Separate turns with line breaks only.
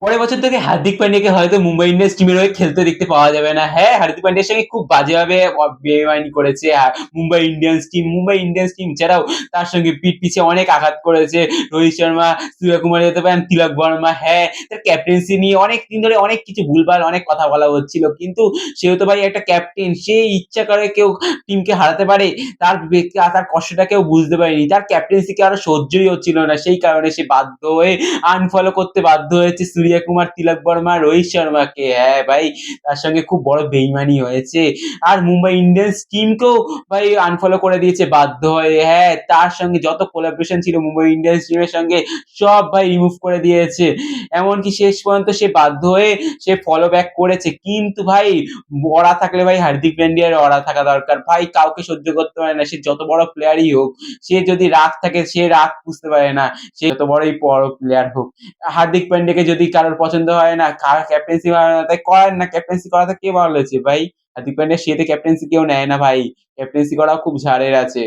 পরের বছর থেকে হার্দিক পান্ডিয়াকে হয়তো মুম্বাই ইন্ডিয়ান্স টিমের হয়ে খেলতে দেখতে পাওয়া যাবে না। হ্যাঁ, হার্দিক পান্ডিয়ার সঙ্গে খুব বাজেভাবে বেইমানি করেছে মুম্বাই ইন্ডিয়ান্স টিম ছাড়াও তার সঙ্গে পিঠ পিছে অনেক আঘাত করেছে রোহিত শর্মা, সূর্যকুমার যাদব and তিলক বর্মা। হ্যাঁ, তার ক্যাপ্টেন্সি নিয়ে অনেক দিন ধরে অনেক কিছু ভুলভাল অনেক কথা বলা হচ্ছিল, কিন্তু সেও তো ভাই একটা ক্যাপ্টেন, সে ইচ্ছা করে কেউ টিমকে হারাতে পারে? তার কষ্টটা কেউ বুঝতে পারেনি, তার ক্যাপ্টেন্সিকে আরো সহ্যই হচ্ছিল না, সেই কারণে সে বাধ্য হয়ে আনফলো করতে বাধ্য হয়েছে সূর্যকুমার, তিলক বর্মা, রোহিত শর্মাকে। হ্যাঁ ভাই, তার সঙ্গে খুব বড় বেইমানি হয়েছে। আর মুম্বাই ইন্ডিয়ান্স টিমকেও ভাই আনফলো করে দিয়েছে বাধ্য হয়ে। হ্যাঁ, তার সঙ্গে যত কোলাবরেশন ছিল মুম্বাই ইন্ডিয়ান্স টিমের সঙ্গে সব ভাই রিমুভ করে দিয়েছে। এমনকি শেষ পর্যন্ত সে বাধ্য হয়ে সে ফলো ব্যাক করেছে, কিন্তু ভাই অরা থাকলে ভাই হার্দিক পান্ডিয়ার অরা থাকা দরকার ভাই, কাউকে সহ্য করতে পারে না, সে যত বড় প্লেয়ারই হোক। সে যদি রাগ থাকে সে রাগ বুঝতে পারে না, সে যত বড়ই বড় প্লেয়ার হোক। হার্দিক পান্ডিয়াকে যদি কারোর পছন্দ হয় না, ক্যাপ্টেন্সি হয় না, তাই করেন না, ক্যাপ্টেন্সি করাতে কে বলেছে ভাই? হার্দিক পান্ডিয়া সেতে ক্যাপ্টেন্সি কেউ নেয় না ভাই, ক্যাপ্টেন্সি করাও খুব ঝাড়ের আছে।